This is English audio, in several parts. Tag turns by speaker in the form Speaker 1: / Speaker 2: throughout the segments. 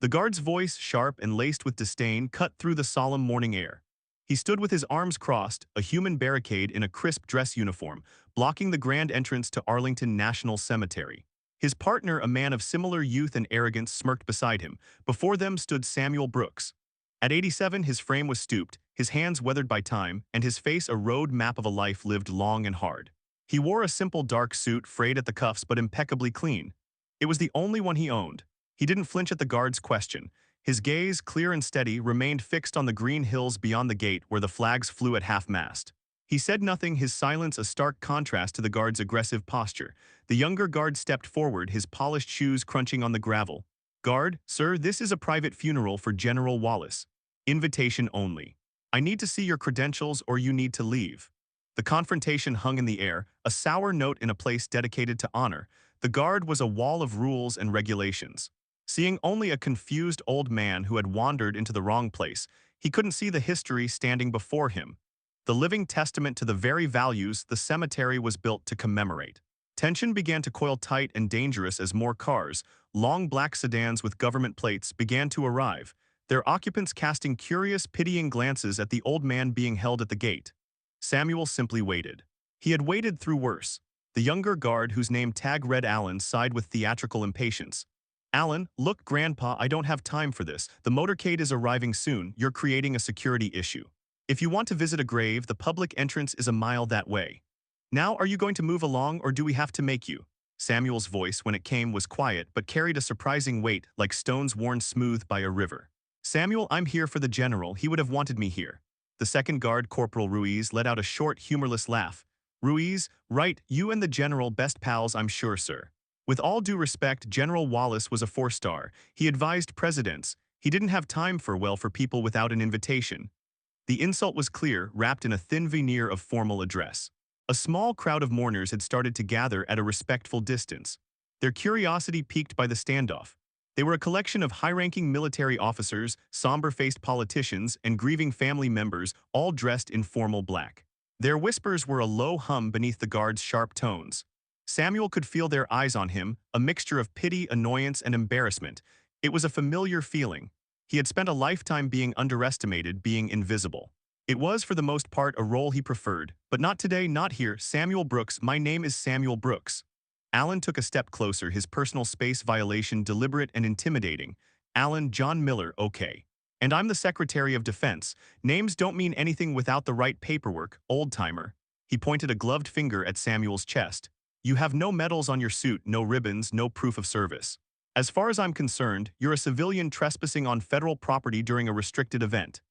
Speaker 1: The guard's voice, sharp and laced with disdain, cut through the solemn morning air. He stood with his arms crossed, a human barricade in a crisp dress uniform, blocking the grand entrance to Arlington National Cemetery. His partner, a man of similar youth and arrogance, smirked beside him. Before them stood Samuel Brooks. At 87, his frame was stooped, his hands weathered by time, and his face a road map of a life lived long and hard. He wore a simple dark suit, frayed at the cuffs but impeccably clean. It was the only one he owned. He didn't flinch at the guard's question. His gaze, clear and steady, remained fixed on the green hills beyond the gate where the flags flew at half-mast. He said nothing, his silence a stark contrast to the guard's aggressive posture. The younger guard stepped forward, his polished shoes crunching on the gravel. "Guard, sir, this is a private funeral for General Wallace. Invitation only. I need to see your credentials or you need to leave." The confrontation hung in the air, a sour note in a place dedicated to honor. The guard was a wall of rules and regulations. Seeing only a confused old man who had wandered into the wrong place, he couldn't see the history standing before him. The living testament to the very values the cemetery was built to commemorate. Tension began to coil tight and dangerous as more cars, long black sedans with government plates, began to arrive, their occupants casting curious, pitying glances at the old man being held at the gate. Samuel simply waited. He had waited through worse. The younger guard, whose name tag read Alan, sighed with theatrical impatience. "Alan, look, Grandpa, I don't have time for this. The motorcade is arriving soon. You're creating a security issue. If you want to visit a grave, the public entrance is a mile that way. Now, are you going to move along or do we have to make you?" Samuel's voice, when it came, was quiet but carried a surprising weight, like stones worn smooth by a river. "Samuel, I'm here for the general. He would have wanted me here." The second guard, Corporal Ruiz, let out a short, humorless laugh. "Ruiz, right, you and the general best pals, I'm sure, sir. With all due respect, General Wallace was a four-star. He advised presidents. He didn't have time for people without an invitation." The insult was clear, wrapped in a thin veneer of formal address. A small crowd of mourners had started to gather at a respectful distance, their curiosity piqued by the standoff. They were a collection of high-ranking military officers, somber-faced politicians, and grieving family members, all dressed in formal black. Their whispers were a low hum beneath the guard's sharp tones. Samuel could feel their eyes on him, a mixture of pity, annoyance, and embarrassment. It was a familiar feeling. He had spent a lifetime being underestimated, being invisible. It was, for the most part, a role he preferred. But not today, not here. "Samuel Brooks, my name is Samuel Brooks." Alan took a step closer, his personal space violation deliberate and intimidating. "Alan John Miller, okay. And I'm the Secretary of Defense. Names don't mean anything without the right paperwork, old-timer." He pointed a gloved finger at Samuel's chest. "You have no medals on your suit, no ribbons, no proof of service. As far as I'm concerned, you're a civilian trespassing on federal property during a restricted event."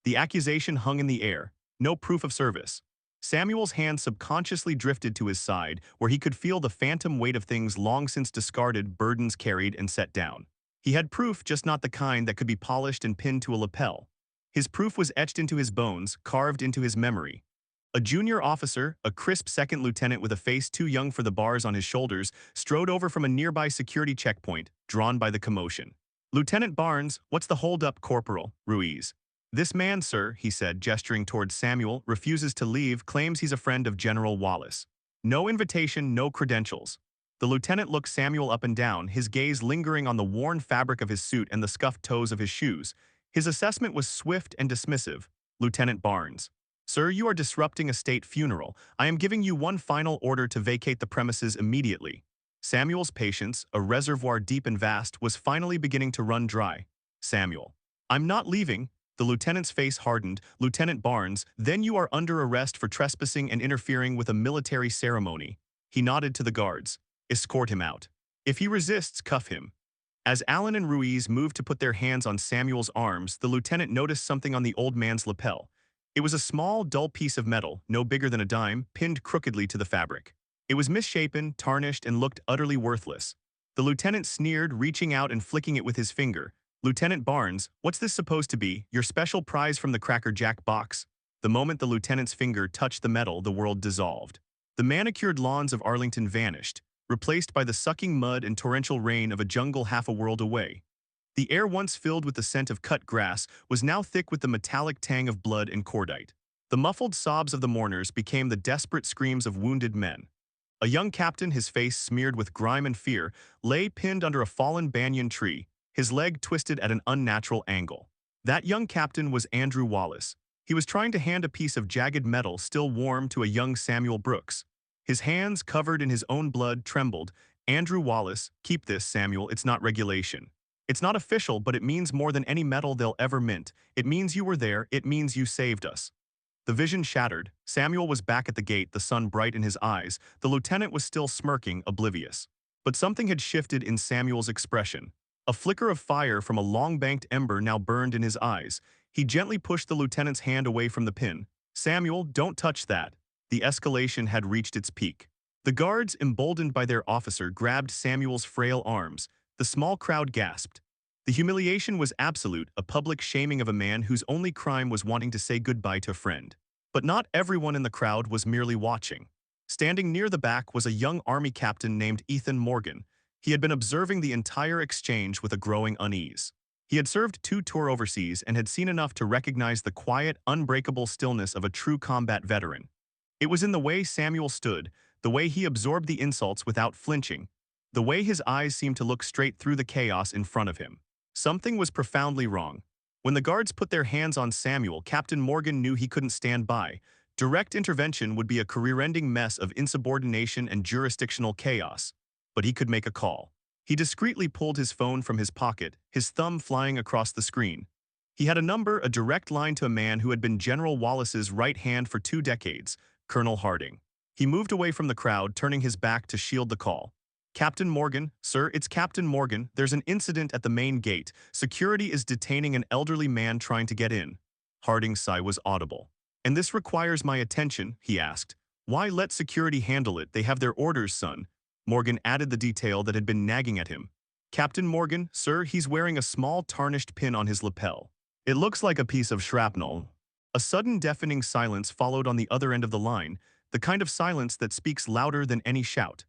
Speaker 1: The accusation hung in the air. No proof of service. Samuel's hand subconsciously drifted to his side, where he could feel the phantom weight of things long since discarded, burdens carried and set down. He had proof, just not the kind that could be polished and pinned to a lapel. His proof was etched into his bones, carved into his memory. A junior officer, a crisp second lieutenant with a face too young for the bars on his shoulders, strode over from a nearby security checkpoint, drawn by the commotion. "Lieutenant Barnes, what's the hold-up, Corporal Ruiz?" "This man, sir," he said, gesturing towards Samuel, "refuses to leave, claims he's a friend of General Wallace. No invitation, no credentials." The lieutenant looked Samuel up and down, his gaze lingering on the worn fabric of his suit and the scuffed toes of his shoes. His assessment was swift and dismissive. "Lieutenant Barnes. Sir, you are disrupting a state funeral. I am giving you one final order to vacate the premises immediately." Samuel's patience, a reservoir deep and vast, was finally beginning to run dry. "Samuel. I'm not leaving." The lieutenant's face hardened. "Lieutenant Barnes, then you are under arrest for trespassing and interfering with a military ceremony." He nodded to the guards. "Escort him out. If he resists, cuff him." As Alan and Ruiz moved to put their hands on Samuel's arms, the lieutenant noticed something on the old man's lapel. It was a small, dull piece of metal, no bigger than a dime, pinned crookedly to the fabric. It was misshapen, tarnished, and looked utterly worthless. The lieutenant sneered, reaching out and flicking it with his finger. "Lieutenant Barnes, what's this supposed to be, your special prize from the Cracker Jack box?" The moment the lieutenant's finger touched the metal, the world dissolved. The manicured lawns of Arlington vanished, replaced by the sucking mud and torrential rain of a jungle half a world away. The air, once filled with the scent of cut grass, was now thick with the metallic tang of blood and cordite. The muffled sobs of the mourners became the desperate screams of wounded men. A young captain, his face smeared with grime and fear, lay pinned under a fallen banyan tree, his leg twisted at an unnatural angle. That young captain was Andrew Wallace. He was trying to hand a piece of jagged metal still warm to a young Samuel Brooks. His hands, covered in his own blood, trembled. Andrew Wallace, keep this, Samuel, it's not regulation. It's not official, but it means more than any medal they'll ever mint. It means you were there, it means you saved us. The vision shattered. Samuel was back at the gate, the sun bright in his eyes. The lieutenant was still smirking, oblivious. But something had shifted in Samuel's expression. A flicker of fire from a long-banked ember now burned in his eyes. He gently pushed the lieutenant's hand away from the pin. Samuel, don't touch that. The escalation had reached its peak. The guards, emboldened by their officer, grabbed Samuel's frail arms. The small crowd gasped. The humiliation was absolute, a public shaming of a man whose only crime was wanting to say goodbye to a friend. But not everyone in the crowd was merely watching. Standing near the back was a young army captain named Ethan Morgan. He had been observing the entire exchange with a growing unease. He had served 2 tours overseas and had seen enough to recognize the quiet, unbreakable stillness of a true combat veteran. It was in the way Samuel stood, the way he absorbed the insults without flinching, the way his eyes seemed to look straight through the chaos in front of him. Something was profoundly wrong. When the guards put their hands on Samuel, Captain Morgan knew he couldn't stand by. Direct intervention would be a career-ending mess of insubordination and jurisdictional chaos. But he could make a call. He discreetly pulled his phone from his pocket, his thumb flying across the screen. He had a number, a direct line to a man who had been General Wallace's right hand for 2 decades, Colonel Harding. He moved away from the crowd, turning his back to shield the call. Captain Morgan, sir, it's Captain Morgan. There's an incident at the main gate. Security is detaining an elderly man trying to get in. Harding's sigh was audible. And this requires my attention, he asked. Why let security handle it? They have their orders, son. Morgan added the detail that had been nagging at him. Captain Morgan, sir, he's wearing a small tarnished pin on his lapel. It looks like a piece of shrapnel. A sudden deafening silence followed on the other end of the line, the kind of silence that speaks louder than any shout.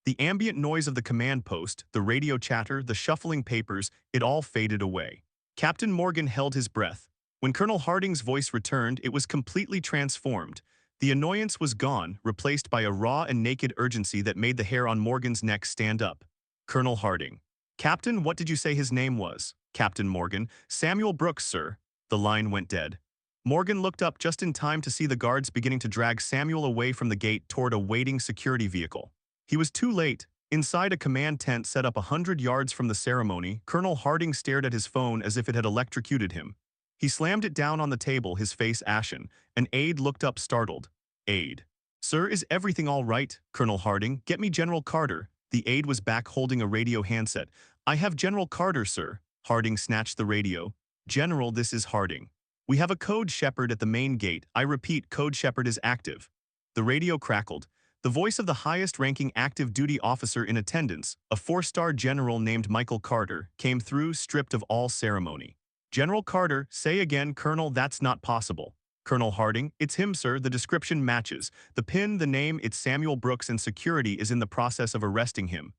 Speaker 1: The ambient noise of the command post, the radio chatter, the shuffling papers, it all faded away. Captain Morgan held his breath. When Colonel Harding's voice returned, it was completely transformed. The annoyance was gone, replaced by a raw and naked urgency that made the hair on Morgan's neck stand up. Colonel Harding. Captain, what did you say his name was? Captain Morgan. Samuel Brooks, sir. The line went dead. Morgan looked up just in time to see the guards beginning to drag Samuel away from the gate toward a waiting security vehicle. He was too late. Inside a command tent set up 100 yards from the ceremony, Colonel Harding stared at his phone as if it had electrocuted him. He slammed it down on the table, his face ashen. An aide looked up startled. Aide. Sir, is everything all right? Colonel Harding, get me General Carter. The aide was back holding a radio handset. I have General Carter, sir. Harding snatched the radio. General, this is Harding. We have a code shepherd at the main gate. I repeat, code shepherd is active. The radio crackled. The voice of the highest-ranking active duty officer in attendance, a 4-star general named Michael Carter, came through stripped of all ceremony. General Carter, say again, Colonel, that's not possible. Colonel Harding, it's him, sir, the description matches. The pin, the name, it's Samuel Brooks and security is in the process of arresting him.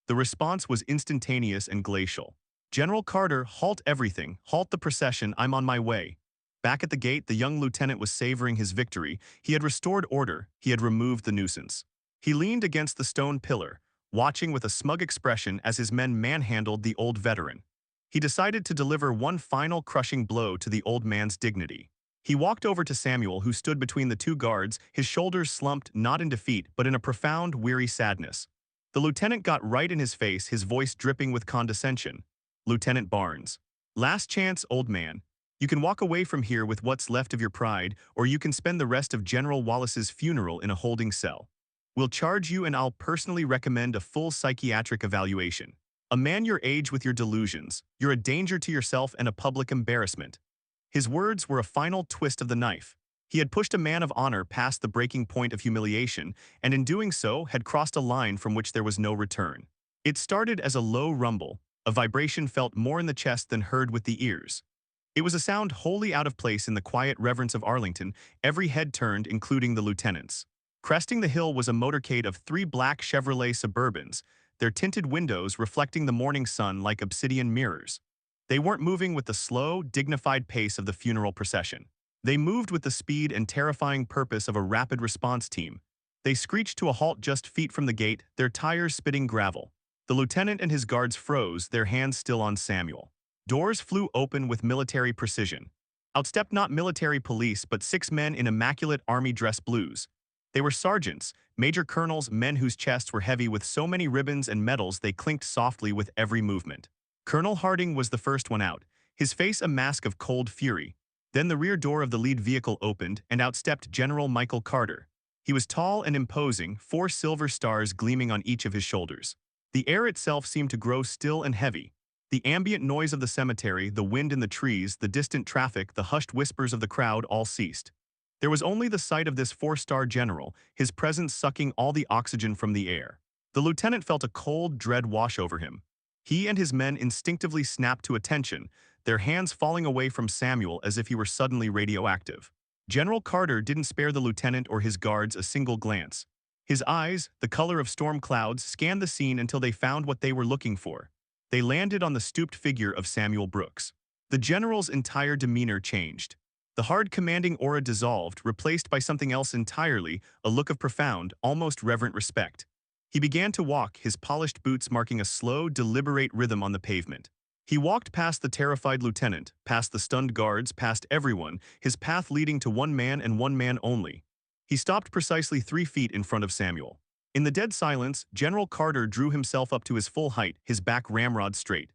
Speaker 1: The response was instantaneous and glacial. General Carter, halt everything, halt the procession, I'm on my way. Back at the gate, the young lieutenant was savoring his victory. He had restored order. He had removed the nuisance. He leaned against the stone pillar, watching with a smug expression as his men manhandled the old veteran. He decided to deliver one final crushing blow to the old man's dignity. He walked over to Samuel, who stood between the 2 guards, his shoulders slumped, not in defeat, but in a profound, weary sadness. The lieutenant got right in his face, his voice dripping with condescension. Lieutenant Barnes. Last chance, old man. You can walk away from here with what's left of your pride, or you can spend the rest of General Wallace's funeral in a holding cell. We'll charge you and I'll personally recommend a full psychiatric evaluation. A man your age with your delusions, you're a danger to yourself and a public embarrassment. His words were a final twist of the knife. He had pushed a man of honor past the breaking point of humiliation, and in doing so had crossed a line from which there was no return. It started as a low rumble, a vibration felt more in the chest than heard with the ears. It was a sound wholly out of place in the quiet reverence of Arlington, every head turned, including the lieutenants. Cresting the hill was a motorcade of 3 black Chevrolet Suburbans, their tinted windows reflecting the morning sun like obsidian mirrors. They weren't moving with the slow, dignified pace of the funeral procession. They moved with the speed and terrifying purpose of a rapid response team. They screeched to a halt just feet from the gate, their tires spitting gravel. The lieutenant and his guards froze, their hands still on Samuel. Doors flew open with military precision. Out stepped not military police, but 6 men in immaculate army dress blues. They were sergeants, major colonels, men whose chests were heavy with so many ribbons and medals they clinked softly with every movement. Colonel Harding was the first one out, his face a mask of cold fury. Then the rear door of the lead vehicle opened, and out stepped General Michael Carter. He was tall and imposing, 4 silver stars gleaming on each of his shoulders. The air itself seemed to grow still and heavy. The ambient noise of the cemetery, the wind in the trees, the distant traffic, the hushed whispers of the crowd all ceased. There was only the sight of this 4-star general, his presence sucking all the oxygen from the air. The lieutenant felt a cold dread wash over him. He and his men instinctively snapped to attention, their hands falling away from Samuel as if he were suddenly radioactive. General Carter didn't spare the lieutenant or his guards a single glance. His eyes, the color of storm clouds, scanned the scene until they found what they were looking for. They landed on the stooped figure of Samuel Brooks. The general's entire demeanor changed. The hard commanding aura dissolved, replaced by something else entirely, a look of profound, almost reverent respect. He began to walk, his polished boots marking a slow, deliberate rhythm on the pavement. He walked past the terrified lieutenant, past the stunned guards, past everyone, his path leading to one man and one man only. He stopped precisely 3 feet in front of Samuel. In the dead silence, General Carter drew himself up to his full height, his back ramrod straight.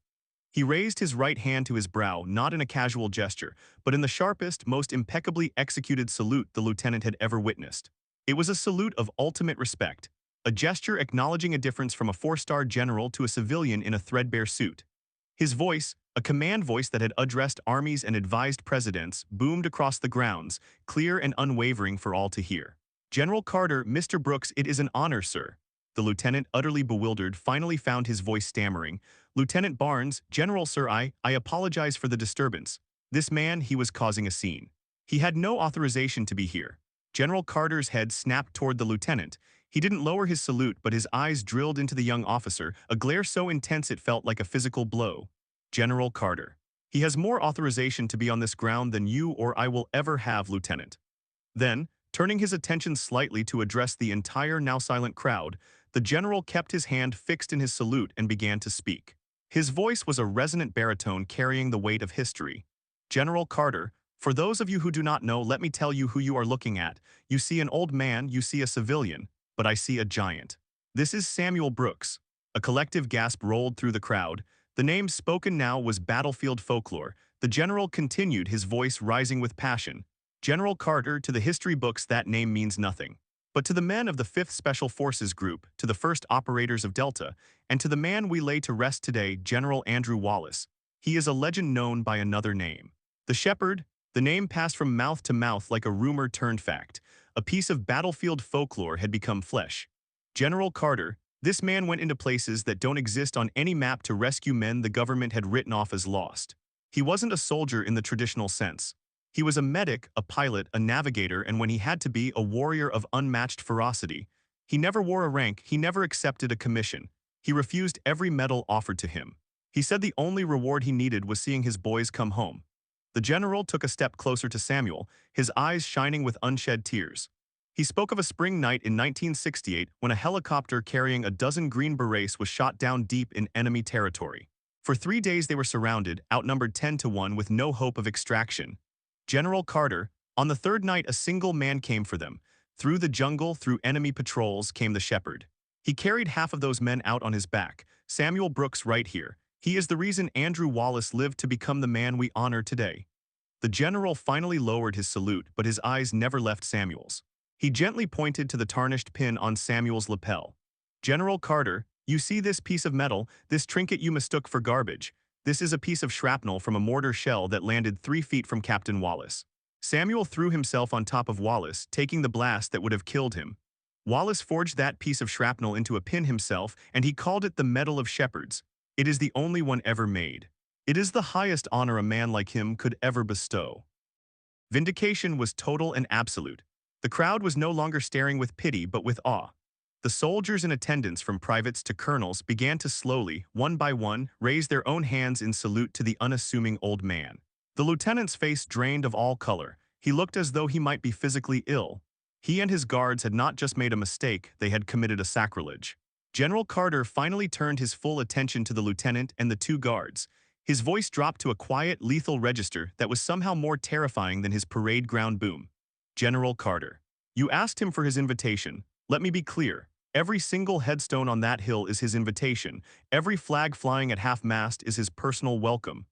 Speaker 1: He raised his right hand to his brow, not in a casual gesture, but in the sharpest, most impeccably executed salute the lieutenant had ever witnessed. It was a salute of ultimate respect, a gesture acknowledging a difference from a 4-star general to a civilian in a threadbare suit. His voice, a command voice that had addressed armies and advised presidents, boomed across the grounds, clear and unwavering for all to hear. General Carter, Mr. Brooks, it is an honor, sir. The lieutenant, utterly bewildered, finally found his voice stammering. Lieutenant Barnes, General sir, I apologize for the disturbance. This man, he was causing a scene. He had no authorization to be here. General Carter's head snapped toward the lieutenant. He didn't lower his salute, but his eyes drilled into the young officer, a glare so intense it felt like a physical blow. General Carter. He has more authorization to be on this ground than you or I will ever have, Lieutenant. Then, turning his attention slightly to address the entire now silent crowd, the general kept his hand fixed in his salute and began to speak. His voice was a resonant baritone carrying the weight of history. General Carter, for those of you who do not know, let me tell you who you are looking at. You see an old man, you see a civilian, but I see a giant. This is Samuel Brooks. A collective gasp rolled through the crowd. The name spoken now was battlefield folklore. The general continued, his voice rising with passion. General Carter, to the history books that name means nothing. But to the men of the 5th Special Forces Group, to the first operators of Delta, and to the man we lay to rest today, General Andrew Wallace, he is a legend known by another name. The Shepherd, the name passed from mouth to mouth like a rumor turned fact. A piece of battlefield folklore had become flesh. General Carter, this man went into places that don't exist on any map to rescue men the government had written off as lost. He wasn't a soldier in the traditional sense. He was a medic, a pilot, a navigator, and when he had to be, a warrior of unmatched ferocity. He never wore a rank, he never accepted a commission. He refused every medal offered to him. He said the only reward he needed was seeing his boys come home. The general took a step closer to Samuel, his eyes shining with unshed tears. He spoke of a spring night in 1968 when a helicopter carrying a dozen Green Berets was shot down deep in enemy territory. For 3 days they were surrounded, outnumbered 10-1 with no hope of extraction. General Carter, on the 3rd night a single man came for them. Through the jungle, through enemy patrols, came the shepherd. He carried half of those men out on his back. Samuel Brooks right here. He is the reason Andrew Wallace lived to become the man we honor today. The general finally lowered his salute, but his eyes never left Samuel's. He gently pointed to the tarnished pin on Samuel's lapel. General Carter, you see this piece of metal, this trinket you mistook for garbage. This is a piece of shrapnel from a mortar shell that landed 3 feet from Captain Wallace. Samuel threw himself on top of Wallace, taking the blast that would have killed him. Wallace forged that piece of shrapnel into a pin himself, and he called it the Medal of Shepherds. It is the only one ever made. It is the highest honor a man like him could ever bestow. Vindication was total and absolute. The crowd was no longer staring with pity but with awe. The soldiers in attendance, from privates to colonels, began to slowly, one by one, raise their own hands in salute to the unassuming old man. The lieutenant's face drained of all color. He looked as though he might be physically ill. He and his guards had not just made a mistake, they had committed a sacrilege. General Carter finally turned his full attention to the lieutenant and the two guards. His voice dropped to a quiet, lethal register that was somehow more terrifying than his parade ground boom. General Carter. You asked him for his invitation. Let me be clear. Every single headstone on that hill is his invitation. Every flag flying at half-mast is his personal welcome.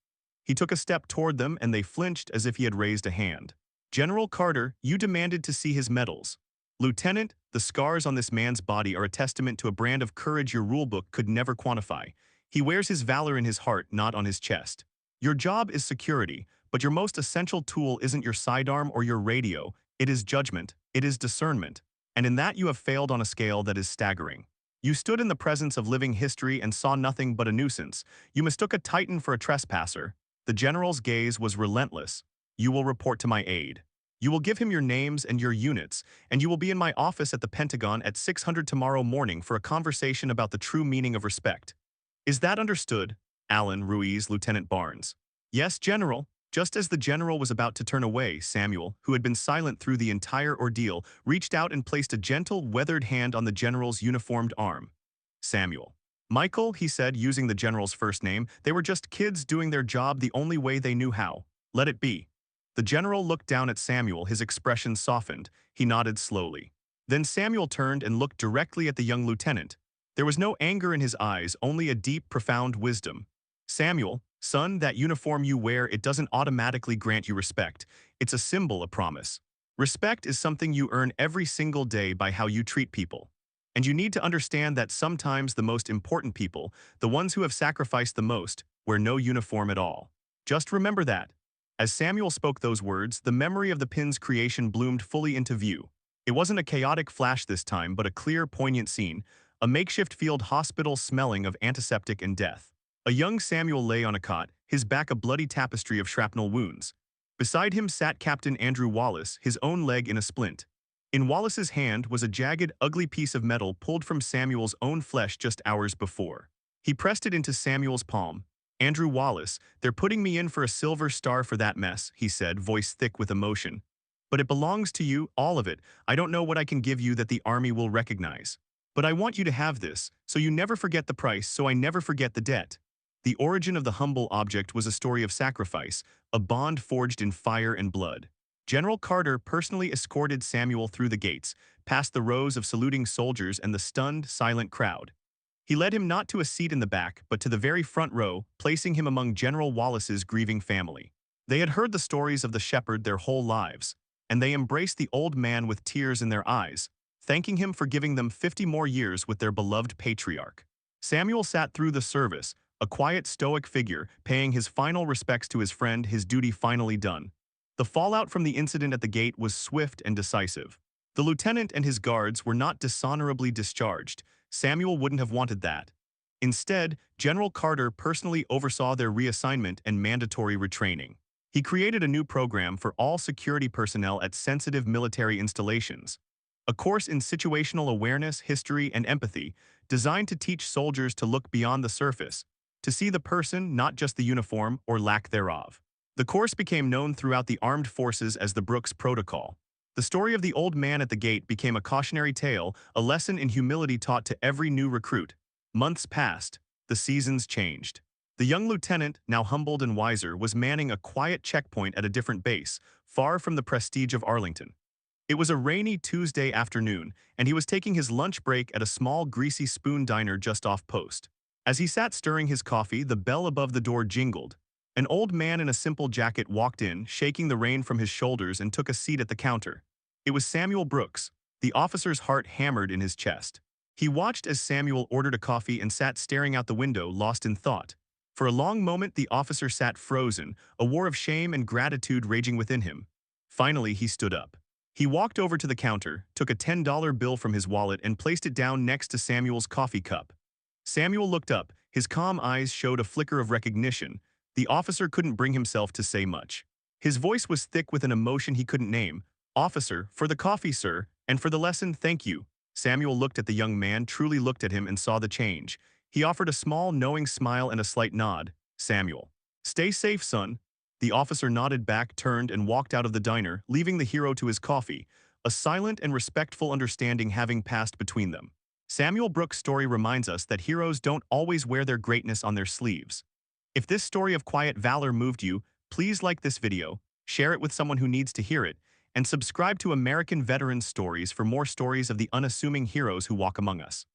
Speaker 1: He took a step toward them and they flinched as if he had raised a hand. General Carter, you demanded to see his medals. Lieutenant, the scars on this man's body are a testament to a brand of courage your rulebook could never quantify. He wears his valor in his heart, not on his chest. Your job is security, but your most essential tool isn't your sidearm or your radio. It is judgment, it is discernment. And in that you have failed on a scale that is staggering. You stood in the presence of living history and saw nothing but a nuisance. You mistook a titan for a trespasser. The general's gaze was relentless. You will report to my aide. You will give him your names and your units, and you will be in my office at the Pentagon at 600 tomorrow morning for a conversation about the true meaning of respect. Is that understood? Alan Ruiz, Lieutenant Barnes. Yes, General. Just as the general was about to turn away, Samuel, who had been silent through the entire ordeal, reached out and placed a gentle, weathered hand on the general's uniformed arm. Samuel. Michael, he said, using the general's first name, they were just kids doing their job the only way they knew how. Let it be. The general looked down at Samuel, his expression softened. He nodded slowly. Then Samuel turned and looked directly at the young lieutenant. There was no anger in his eyes, only a deep, profound wisdom. Samuel, son, that uniform you wear, it doesn't automatically grant you respect. It's a symbol, a promise. Respect is something you earn every single day by how you treat people. And you need to understand that sometimes the most important people, the ones who have sacrificed the most, wear no uniform at all. Just remember that. As Samuel spoke those words, the memory of the pin's creation bloomed fully into view. It wasn't a chaotic flash this time, but a clear, poignant scene, a makeshift field hospital smelling of antiseptic and death. A young Samuel lay on a cot, his back a bloody tapestry of shrapnel wounds. Beside him sat Captain Andrew Wallace, his own leg in a splint. In Wallace's hand was a jagged, ugly piece of metal pulled from Samuel's own flesh just hours before. He pressed it into Samuel's palm. Andrew Wallace, they're putting me in for a silver star for that mess, he said, voice thick with emotion. But it belongs to you, all of it. I don't know what I can give you that the army will recognize. But I want you to have this, so you never forget the price, so I never forget the debt. The origin of the humble object was a story of sacrifice, a bond forged in fire and blood. General Carter personally escorted Samuel through the gates, past the rows of saluting soldiers and the stunned, silent crowd. He led him not to a seat in the back, but to the very front row, placing him among General Wallace's grieving family. They had heard the stories of the shepherd their whole lives, and they embraced the old man with tears in their eyes, thanking him for giving them 50 more years with their beloved patriarch. Samuel sat through the service, a quiet, stoic figure, paying his final respects to his friend, his duty finally done. The fallout from the incident at the gate was swift and decisive. The lieutenant and his guards were not dishonorably discharged. Samuel wouldn't have wanted that. Instead, General Carter personally oversaw their reassignment and mandatory retraining. He created a new program for all security personnel at sensitive military installations. A course in situational awareness, history, and empathy, designed to teach soldiers to look beyond the surface, to see the person, not just the uniform or lack thereof. The course became known throughout the armed forces as the Brooks Protocol. The story of the old man at the gate became a cautionary tale, a lesson in humility taught to every new recruit. Months passed. The seasons changed. The young lieutenant, now humbled and wiser, was manning a quiet checkpoint at a different base, far from the prestige of Arlington. It was a rainy Tuesday afternoon, and he was taking his lunch break at a small greasy spoon diner just off post. As he sat stirring his coffee, the bell above the door jingled. An old man in a simple jacket walked in, shaking the rain from his shoulders, and took a seat at the counter. It was Samuel Brooks. The officer's heart hammered in his chest. He watched as Samuel ordered a coffee and sat staring out the window, lost in thought. For a long moment, the officer sat frozen, a war of shame and gratitude raging within him. Finally, he stood up. He walked over to the counter, took a $10 bill from his wallet, and placed it down next to Samuel's coffee cup. Samuel looked up. His calm eyes showed a flicker of recognition. The officer couldn't bring himself to say much. His voice was thick with an emotion he couldn't name. "Officer, for the coffee, sir, and for the lesson, thank you." Samuel looked at the young man, truly looked at him, and saw the change. He offered a small, knowing smile and a slight nod. "Samuel. Stay safe, son." The officer nodded back, turned, and walked out of the diner, leaving the hero to his coffee, a silent and respectful understanding having passed between them. Samuel Brooks' story reminds us that heroes don't always wear their greatness on their sleeves. If this story of quiet valor moved you, please like this video, share it with someone who needs to hear it, and subscribe to American Veterans Stories for more stories of the unassuming heroes who walk among us.